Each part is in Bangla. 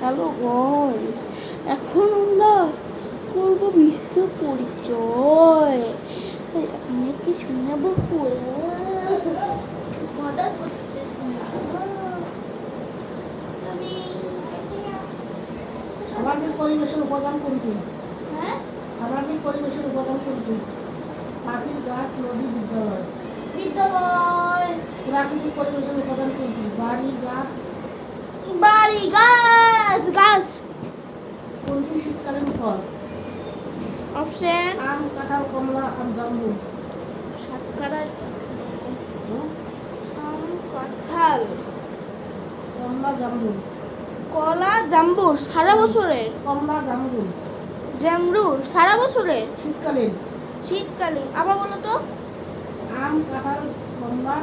হ্যালো গাইস, এখন আমরা করবো বিশ্ব পরিচয়। আপনি কি শুনবো? মজা করতেছি না আমি। সামাজিক পরিবেশের উপাদান কোনটি? হ্যাঁ, সামাজিক পরিবেশের উপাদান কোনটি? পাখি, গাছ, নদী, বিদ্যালয়। বিদ্যালয়। প্রাকৃতিক পরিবেশের উপাদান কোনটি? বাড়ি, গাছ। বাড়ি, গাছ। গাছ। কোনটি শীতকালীন ফল? অপশন আম, কাঁঠাল, কমলা, জামরুল। সাতকারা, হুম? আম, কাঁঠাল, কমলা, জামরুল। কলা, জাম্বুর সারা বছরের। কমলা, জামরুল। জামরুল সারা বছরের। শীতকালীন। শীতকালীন। আবার বলো তো। আম, কাঁঠাল, কমলা,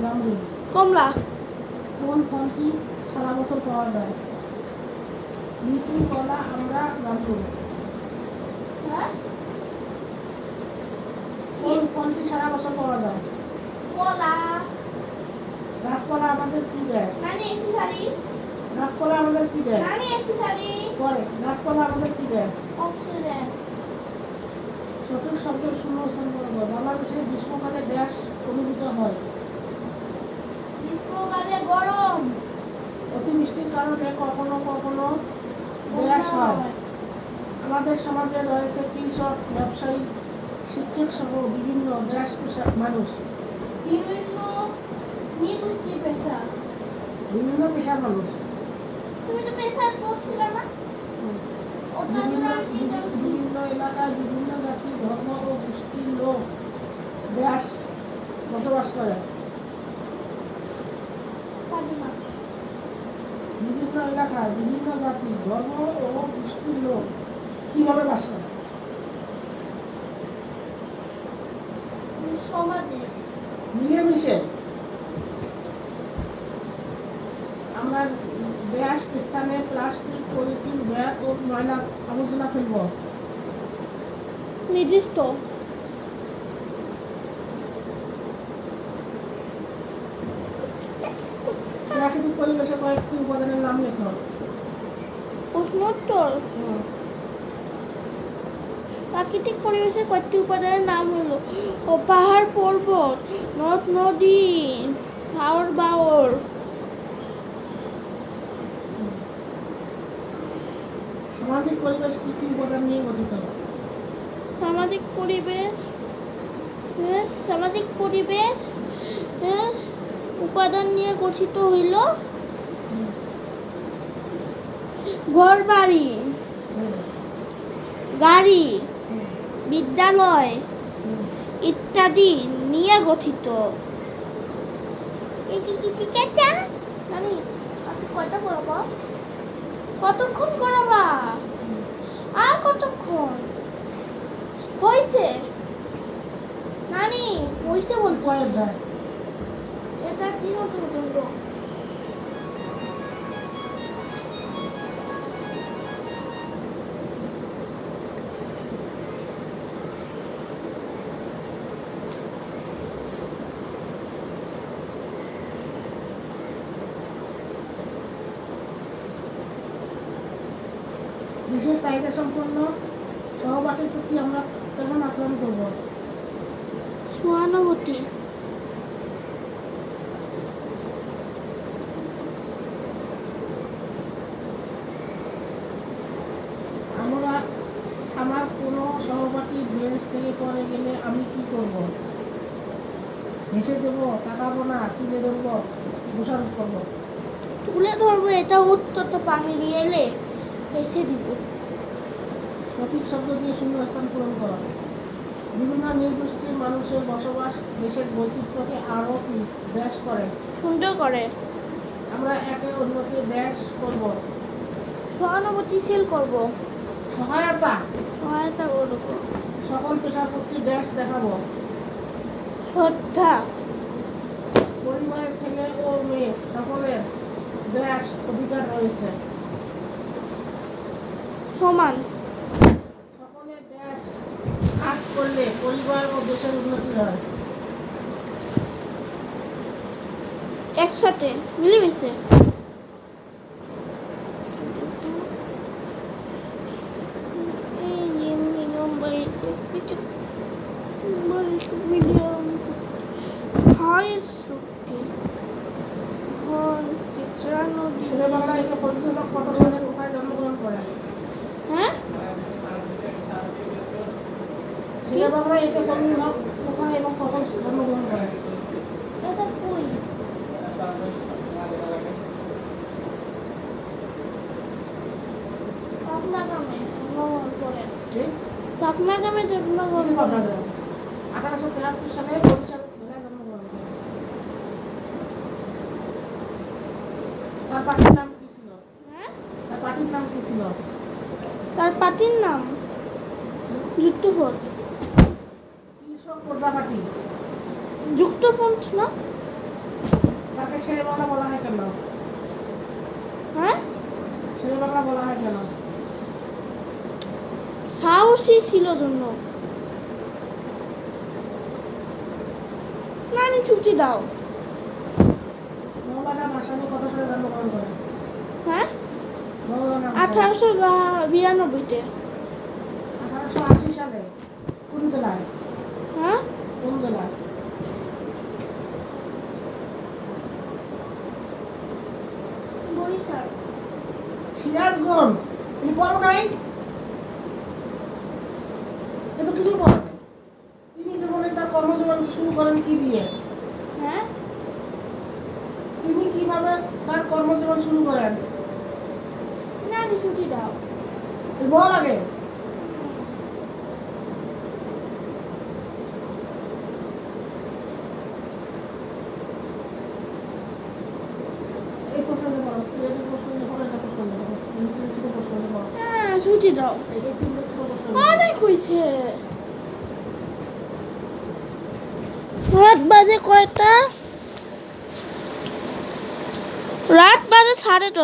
জামরুল। কমলা। কোন ফলটি সারা বছর পাওয়া যায়? লিচু, কলা, আমরা, জামরুল। হ্যাঁ, কোন ফলটি সারা বছর পাওয়া যায়? কলা। গাছপালা আমাদের কি দেয়? নানি এসি শাড়ি। গাছপালা আমাদের কি দেয়? নানি এসি শাড়ি। পরে গাছপালা আমাদের কি দেয়? অক্সিজেন। সঠিক শব্দের শূন্যস্থান করব। বাংলাদেশে গ্রীষ্মকালে ড্যাশ অনুভূত হয়? গ্রীষ্মকালে গরম। অতিবৃষ্টির কারণে কখনো কখনো ড্যাশ হয়? আমাদের সমাজে রয়েছে কৃষক, ব্যবসায়ী, শিক্ষক সহ বিভিন্ন ড্যাশ পেশার মানুষ। বিভিন্ন নিগোষ্ঠী পেশা। বিভিন্ন পেশার মানুষ। তুমি তো পেশা করছিলে না? ওটা বিভিন্ন এলাকায় বিভিন্ন জাতি, ধর্ম ও গোষ্ঠীর লোক ড্যাশ বসবাস করে। বিভিন্ন এলাকায় বিভিন্ন জাতি, ধর্ম ও গোষ্ঠীর লোক কিভাবে বাস করে? সমাজে মিলেমিশে। আমরা ড্যাশ স্থানে প্লাস্টিক, পলিথিন, ব্যাগ ও ময়লা আবর্জনা ফেলব? নির্দিষ্ট। প্রাকৃতিক পরিবেশে কয়েকটি উপাদানের নাম লেখো। প্রশ্নোত্তর। প্রাকৃতিক পরিবেশের কয়েকটি উপাদানের নাম হলো পাহাড়, পর্বত, নদ নদী, হাওর বাওর। সামাজিক পরিবেশ কি কি উপাদান নিয়ে গঠিত? সামাজিক পরিবেশ সামাজিক পরিবেশ উপাদান নিয়ে গঠিত হইল ঘর বাড়ি, গাড়ি, বিদ্যালয় ইত্যাদি নিয়ে গঠিত। কয়টা করাবা? কতক্ষণ করাবা? আর কতক্ষণ হয়েছে? নানি হয়েছে বলতে এটা দিনটার জন্য। বিশেষ চাহিদা সম্পন্ন সহপাঠীর প্রতি আমরা কেমন আচরণ করব? সহানুভূতি। আমার কোনো সহপাঠী বেঞ্চ থেকে পড়ে গেলে আমি কি করব? হেসে দেবো, তাকাবো না, তুলে ধরবো, দোষারোপ করবো? তুলে ধরবো, এটা উত্তরটা পানি দিয়ে এলে এসে দিব। সঠিক শব্দ দিয়ে শূন্যস্থান পূরণ করা। বিভিন্ন নির্দিষ্ট মানুষের বসবাস দেশের বৈচিত্র্যকে আরও কি ড্যাশ করে? সুন্দর করে। আমরা একে অন্যকে ড্যাশ করব? সহানুভূতিশীল করব। সহায়তা করব। সকল পেশার প্রতি ড্যাশ দেখাবো। শ্রদ্ধা। পরিবারের ছেলে ও মেয়ে সকলের ড্যাশ অধিকার রয়েছে? সমান। সকলের ড্যাশ কাজ করলে পরিবার ও দেশের উন্নতি হয়? একসাথে মিলেমিশে। ছুটি ঘন চিত্রা নদী। শেরে বাংলা একে ফজলুল হক কত সালে কোথায় জন্মগ্রহণ করেন? হ্যাঁ শেরে বাংলা একে ফজলুল হক কোথায় এবং কখন জন্মগ্রহণ করেন? এটা কই? পাটনাগামে জন্মগ্রহণ করেন। ঠিক? পাটনাগামে জন্মগ্রহণ ঠিক করেন। আপনাদের। 1873 সালে বরিশাল জেলায় জন্মগ্রহণ করেন। তার পার্টির নাম কি ছিল? হ্যাঁ তার পার্টির নাম কি ছিল? তার পার্টির নাম যুক্তফ্রন্ট। কৃষক প্রজাপার্টি। যুক্তফ্রন্ট না? তাকে শেরে বাংলা বলা হয় কেন? হ্যাঁ শেরে বাংলা বলা হয় কেন? সাহসী ছিল জন্য। নানি ছুটি দাও। মৌলানা ভাসানী কত সালে জন্মগ্রহণ করেন? হ্যাঁ মৌলানা 1892-তে। 1880 সালে কোন জেলায়? হ্যাঁ কোন জেলায়? বরিশাল। সিরাজগঞ্জ। এই পড়ো নাই? এ তো কিছুই পড়ো নাই। তিনি জীবনে তার কর্মজীবন শুরু করেন কি দিয়ে? হ্যাঁ তিনি কিভাবে তার কর্মজীবন শুরু করেন? নানি ছুটি দাও। বল আগে। এই প্রশ্নটা করো। এই প্রশ্নটা করো, এটা প্রশ্নটা করো। নিচে ছোট প্রশ্নটা করো। হ্যাঁ ছুটি দাও। এই তিনটে ছোট প্রশ্ন। অনেক হয়েছে। রাত বাজে কয়টা? রাত বাজে 10:30।